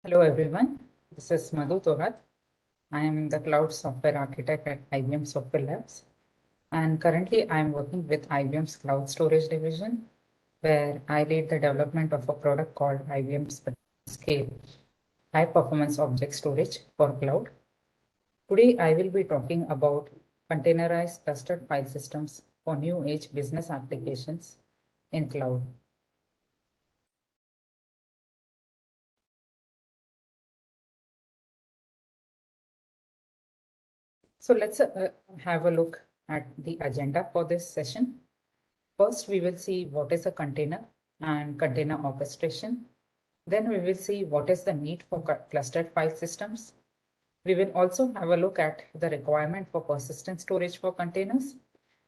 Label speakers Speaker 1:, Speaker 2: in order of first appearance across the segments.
Speaker 1: Hello everyone, this is Madhu Thorat. I am the cloud software architect at IBM Software Labs, and currently I am working with IBM's cloud storage division, where I lead the development of a product called IBM Scale High Performance Object Storage for Cloud. Today I will be talking about containerized clustered file systems for new age business applications in cloud. So let's have a look at the agenda for this session. First, we will see what is a container and container orchestration. Then we will see what is the need for clustered file systems. We will also have a look at the requirement for persistent storage for containers.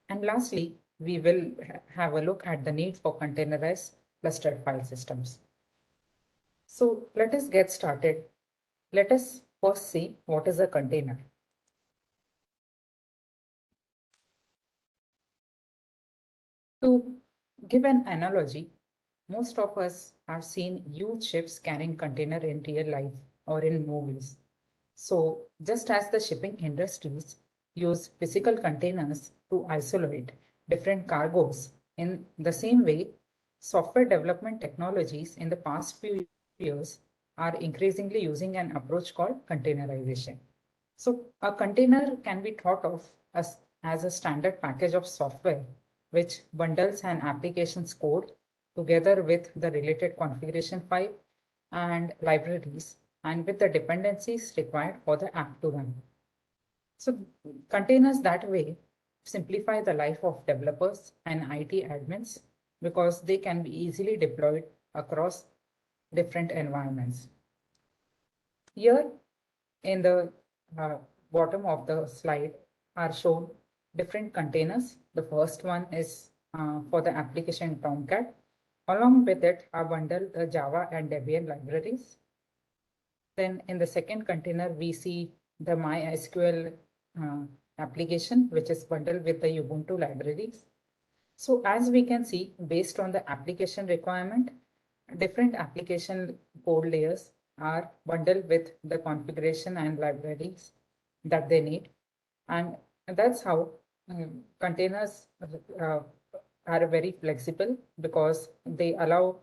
Speaker 1: And lastly, we will have a look at the need for containerized clustered file systems. So let us get started. Let us first see what is a container. To give an analogy, most of us have seen huge ships carrying container in real life or in movies. So just as the shipping industries use physical containers to isolate different cargoes, in the same way, software development technologies in the past few years are increasingly using an approach called containerization. So a container can be thought of as a standard package of software which bundles an application's code together with the related configuration file and libraries and with the dependencies required for the app to run. So containers that way simplify the life of developers and IT admins because they can be easily deployed across different environments. Here in the uh, bottom of the slide are shown different containers. The first one is for the application Tomcat. Along with it are bundled the Java and Debian libraries. Then in the second container, we see the MySQL application, which is bundled with the Ubuntu libraries. So as we can see, based on the application requirement, different application code layers are bundled with the configuration and libraries that they need. And that's how containers are very flexible because they allow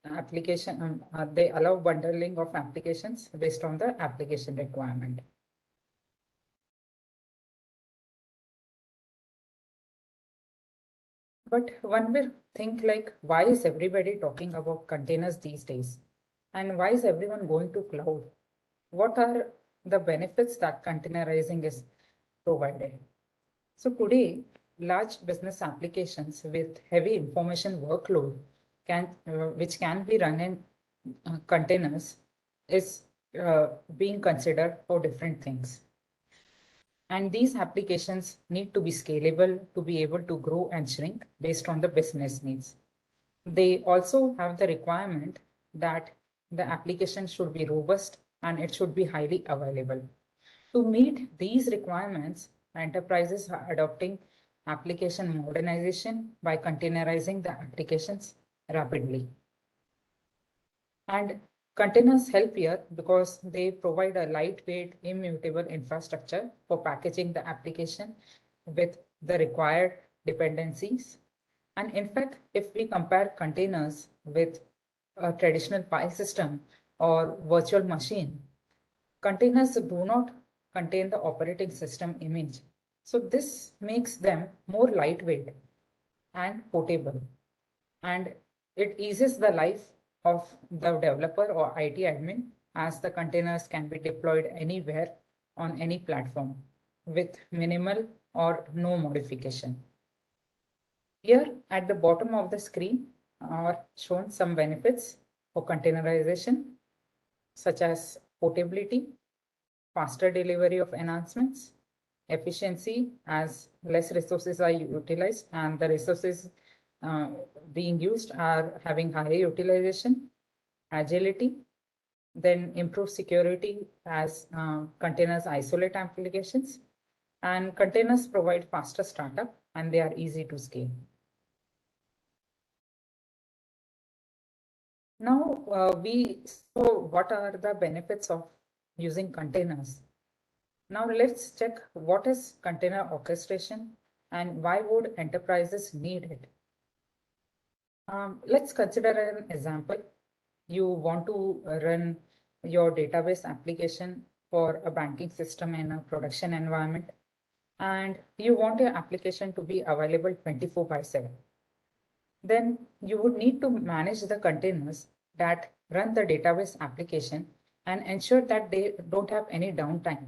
Speaker 1: bundling of applications based on the application requirement. But one will think like, why is everybody talking about containers these days? And why is everyone going to cloud? What are the benefits that containerizing is provided? So today, large business applications with heavy information workload which can be run in containers is being considered for different things. And these applications need to be scalable to be able to grow and shrink based on the business needs. They also have the requirement that the application should be robust and it should be highly available. To meet these requirements, enterprises are adopting application modernization by containerizing the applications rapidly. And containers help here because they provide a lightweight, immutable infrastructure for packaging the application with the required dependencies. And in fact, if we compare containers with a traditional file system or virtual machine, containers do not contain the operating system image. So this makes them more lightweight and portable, and it eases the life of the developer or IT admin as the containers can be deployed anywhere on any platform with minimal or no modification. Here at the bottom of the screen are shown some benefits for containerization, such as portability, faster delivery of enhancements, efficiency as less resources are utilized and the resources uh, being used are having higher utilization, agility, then improve security as containers isolate applications, and containers provide faster startup and they are easy to scale. Now, so what are the benefits of using containers? Now let's check what is container orchestration and why would enterprises need it. Let's consider an example. You want to run your database application for a banking system in a production environment, and you want your application to be available 24/7. Then you would need to manage the containers that run the database application and ensure that they don't have any downtime.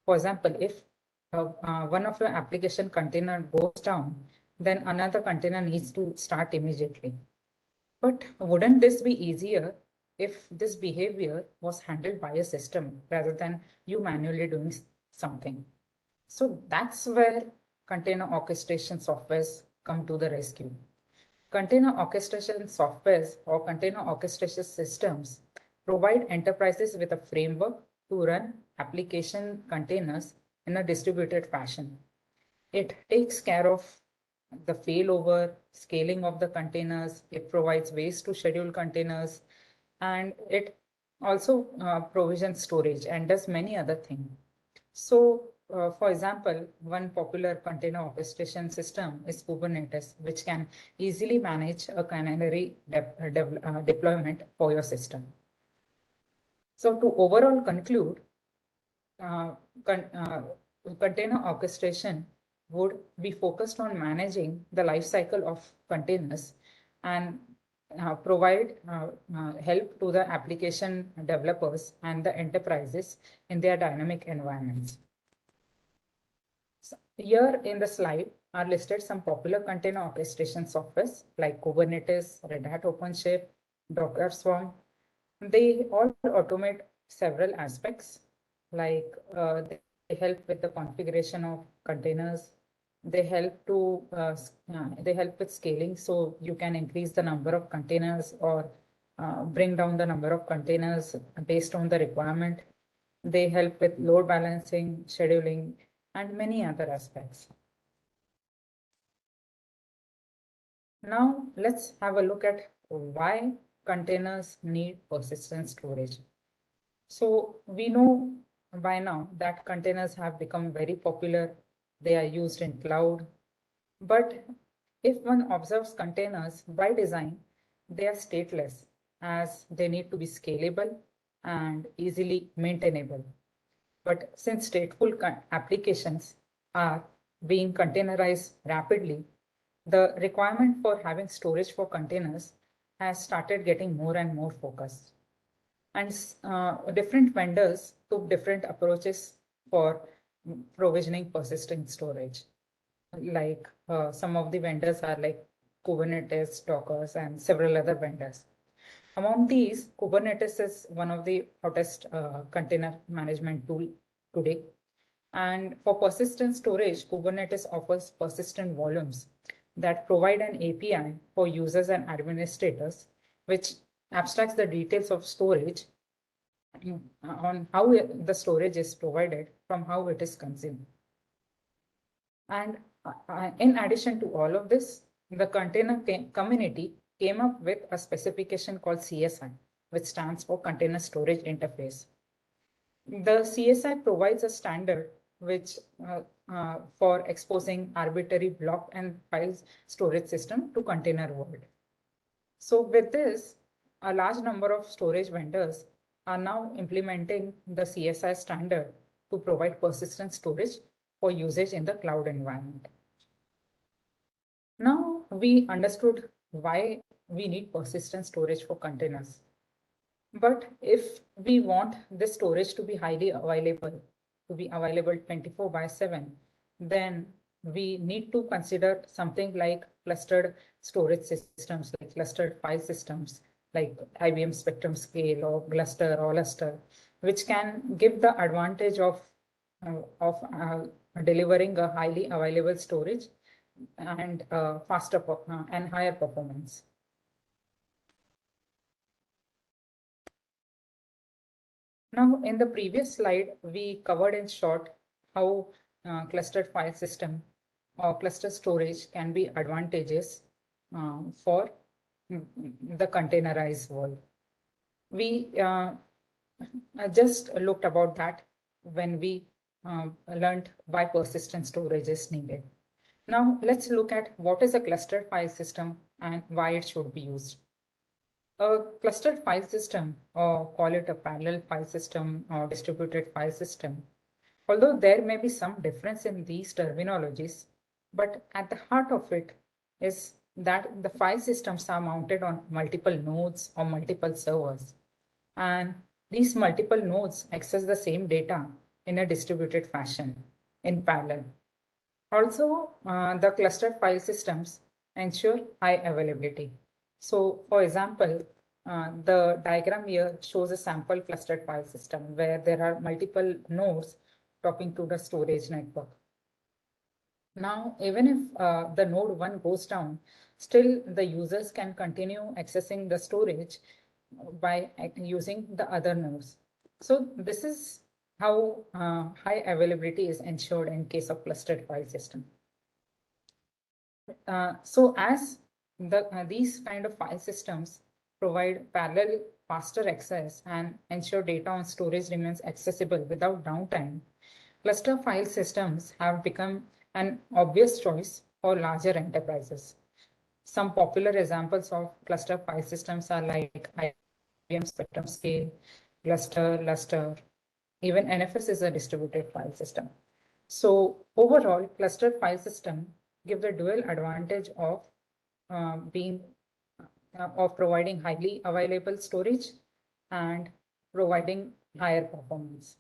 Speaker 1: For example, if one of your application container goes down, then another container needs to start immediately. But wouldn't this be easier if this behavior was handled by a system rather than you manually doing something? So that's where container orchestration softwares come to the rescue. Container orchestration softwares or container orchestration systems provide enterprises with a framework to run application containers in a distributed fashion. It takes care of the failover, scaling of the containers. It provides ways to schedule containers, and it also provisions storage and does many other things. So, for example, one popular container orchestration system is Kubernetes, which can easily manage a canary deployment for your system. So, to overall conclude, uh, con container orchestration would be focused on managing the life cycle of containers and provide help to the application developers and the enterprises in their dynamic environments. So here in the slide are listed some popular container orchestration softwares like Kubernetes, Red Hat OpenShift, Docker Swarm. They all automate several aspects like they help with the configuration of containers. They help with scaling, so you can increase the number of containers or bring down the number of containers based on the requirement. They help with load balancing, scheduling, and many other aspects. Now let's have a look at why containers need persistent storage. So we know by now that containers have become very popular. They are used in cloud. But if one observes containers by design, they are stateless as they need to be scalable and easily maintainable. But since stateful applications are being containerized rapidly, the requirement for having storage for containers has started getting more and more focused. And different vendors took different approaches for provisioning persistent storage. Like some of the vendors are like Kubernetes, Dockers, and several other vendors. Among these, Kubernetes is one of the hottest container management tool today. And for persistent storage, Kubernetes offers persistent volumes that provide an API for users and administrators, which abstracts the details of storage on how the storage is provided from how it is consumed. And in addition to all of this, the container community came up with a specification called CSI, which stands for Container Storage Interface. The CSI provides a standard which for exposing arbitrary block and file storage system to container world. So with this, a large number of storage vendors are now implementing the CSI standard to provide persistent storage for usage in the cloud environment. Now we understood why we need persistent storage for containers. But if we want this storage to be highly available, 24/7, then we need to consider something like clustered storage systems, like clustered file systems, like IBM Spectrum Scale or Gluster or Luster, which can give the advantage of delivering a highly available storage and faster and higher performance. Now, in the previous slide, we covered in short how clustered file system or cluster storage can be advantageous for the containerized world. We just looked about that when we learned why persistent storage is needed. Now let's look at what is a clustered file system and why it should be used. A clustered file system, or call it a parallel file system or distributed file system, although there may be some difference in these terminologies, but at the heart of it is that the file systems are mounted on multiple nodes or multiple servers. And these multiple nodes access the same data in a distributed fashion in parallel. Also, the clustered file systems ensure high availability. So, for example, the diagram here shows a sample clustered file system where there are multiple nodes talking to the storage network. Now, even if the node 1 goes down, still the users can continue accessing the storage by using the other nodes. So this is how high availability is ensured in case of clustered file system. So as these kind of file systems provide parallel faster access and ensure data on storage remains accessible without downtime, cluster file systems have become an obvious choice for larger enterprises. Some popular examples of cluster file systems are like IBM Spectrum Scale, Luster, even NFS is a distributed file system. So overall, clustered file system give the dual advantage of being of providing highly available storage and providing higher performance.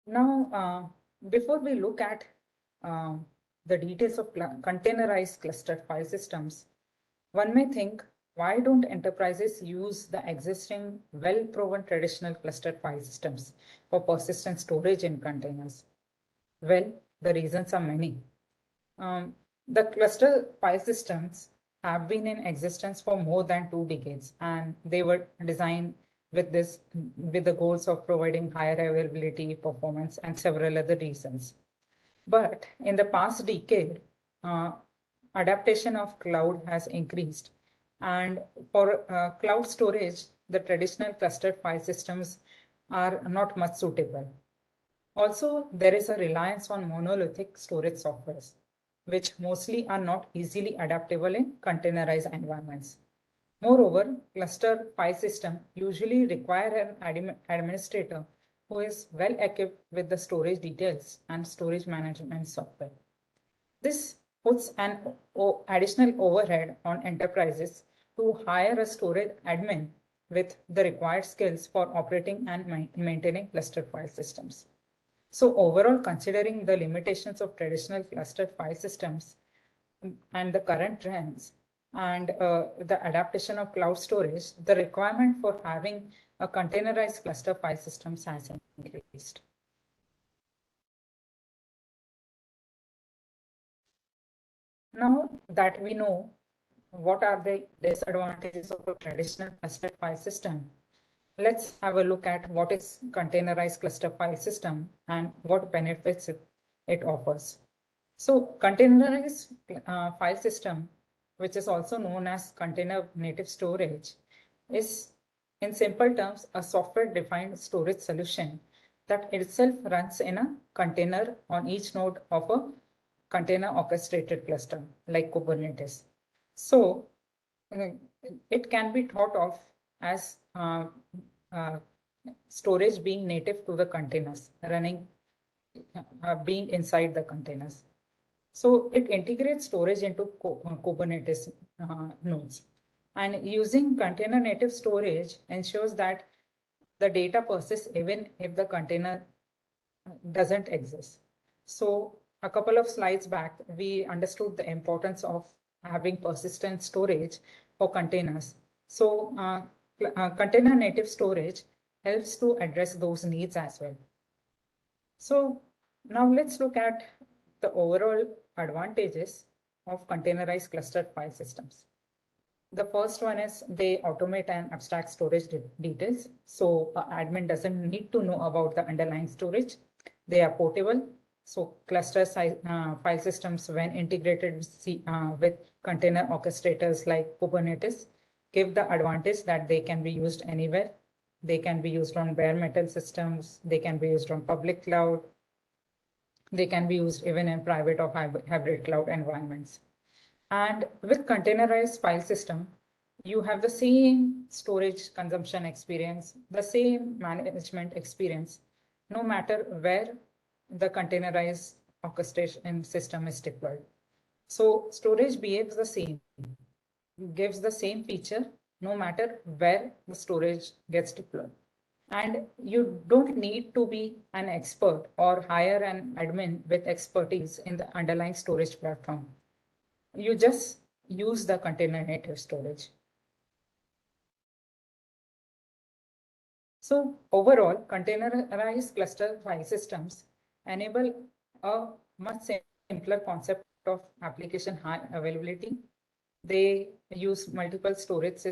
Speaker 1: Now, before we look at uh, the details of containerized clustered file systems, one may think, why don't enterprises use the existing well-proven traditional clustered file systems for persistent storage in containers? Well, the reasons are many. The cluster file systems have been in existence for more than 2 decades, and they were designed with the goals of providing higher availability, performance, and several other reasons. But in the past decade, adaptation of cloud has increased. And for cloud storage, the traditional clustered file systems are not much suitable. Also, there is a reliance on monolithic storage softwares, which mostly are not easily adaptable in containerized environments. Moreover, cluster file system usually require an administrator who is well equipped with the storage details and storage management software. This puts an additional overhead on enterprises to hire a storage admin with the required skills for operating and maintaining clustered file systems. So overall, considering the limitations of traditional clustered file systems and the current trends and the adaptation of cloud storage, the requirement for having a containerized cluster file systems has increased. Now that we know what are the disadvantages of a traditional clustered file system, let's have a look at what is containerized cluster file system and what benefits it offers. So containerized file system, which is also known as container native storage, is in simple terms a software defined storage solution that itself runs in a container on each node of a container orchestrated cluster like Kubernetes. So it can be thought of as uh, storage being native to the containers, running, being inside the containers. So it integrates storage into Kubernetes nodes. And using container native storage ensures that the data persists even if the container doesn't exist. So a couple of slides back, we understood the importance of having persistent storage for containers. So container native storage helps to address those needs as well. So now let's look at the overall advantages of containerized clustered file systems. The first one is they automate and abstract storage details. So admin doesn't need to know about the underlying storage. They are portable So cluster file systems, when integrated with container orchestrators like Kubernetes, give the advantage that they can be used anywhere. They can be used on bare metal systems. They can be used on public cloud. They can be used even in private or hybrid cloud environments. And with containerized file system, you have the same storage consumption experience, the same management experience, no matter where the containerized orchestration system is deployed. So storage behaves the same, gives the same feature, no matter where the storage gets deployed. And you don't need to be an expert or hire an admin with expertise in the underlying storage platform. You just use the container native storage. So overall, containerized cluster file systems enable a much simpler concept of application high availability. They use multiple storage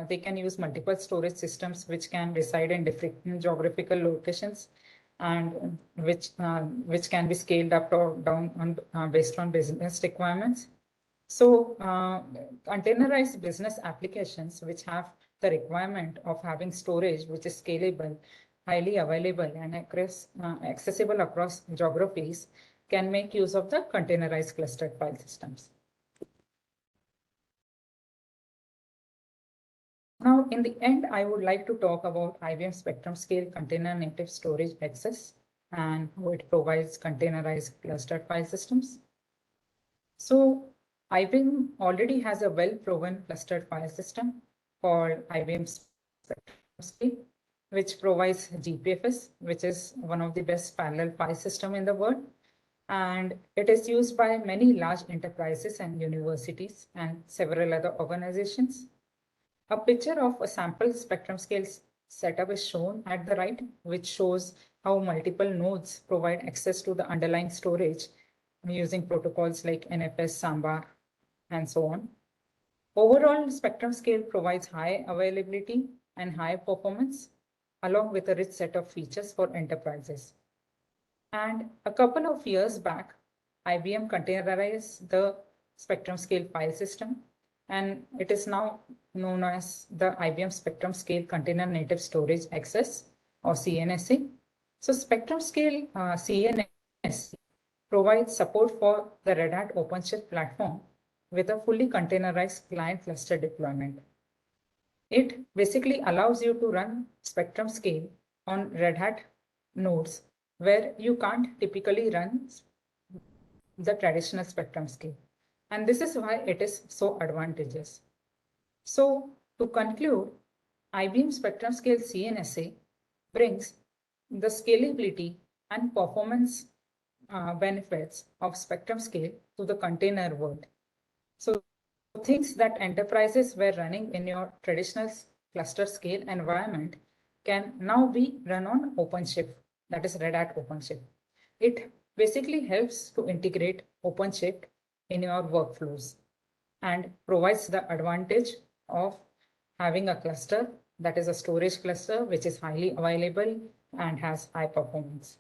Speaker 1: they can use multiple storage systems which can reside in different geographical locations, and which can be scaled up or down on, based on business requirements. So containerized business applications which have the requirement of having storage which is scalable, highly available, and accessible across geographies can make use of the containerized clustered file systems. Now, in the end, I would like to talk about IBM Spectrum Scale Container Native Storage Access and how it provides containerized clustered file systems. So IBM already has a well-proven clustered file system called IBM Spectrum Scale, which provides GPFS, which is one of the best parallel file system in the world. And it is used by many large enterprises and universities and several other organizations. A picture of a sample spectrum scale setup is shown at the right, which shows how multiple nodes provide access to the underlying storage using protocols like NFS, Samba, and so on. Overall, spectrum scale provides high availability and high performance, along with a rich set of features for enterprises. And a couple of years back, IBM containerized the spectrum scale file system, and it is now known as the IBM Spectrum Scale Container Native Storage Access, or CNSA. So Spectrum Scale CNSA provides support for the Red Hat OpenShift platform with a fully containerized client cluster deployment. It basically allows you to run Spectrum Scale on Red Hat nodes where you can't typically run the traditional Spectrum Scale. And this is why it is so advantageous. So to conclude, IBM Spectrum Scale CNSA brings the scalability and performance benefits of Spectrum Scale to the container world. So things that enterprises were running in your traditional cluster scale environment can now be run on OpenShift, that is Red Hat OpenShift. It basically helps to integrate OpenShift in your workflows and provides the advantage of having a cluster that is a storage cluster which is highly available and has high performance.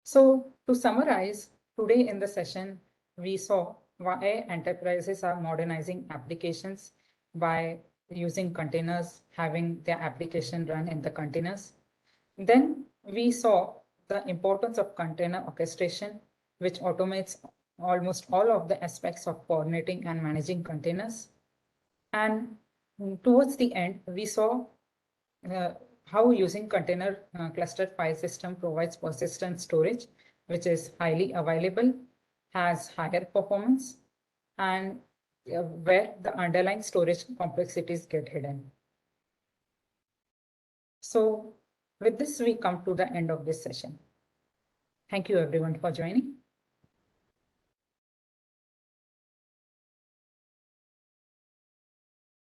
Speaker 1: So to summarize, today in the session, we saw why enterprises are modernizing applications by using containers, having their application run in the containers. Then we saw the importance of container orchestration, which automates almost all of the aspects of coordinating and managing containers. And towards the end, we saw how using container clustered file system provides persistent storage, which is highly available, has higher performance, and where the underlying storage complexities get hidden. So with this, we come to the end of this session. Thank you everyone for joining.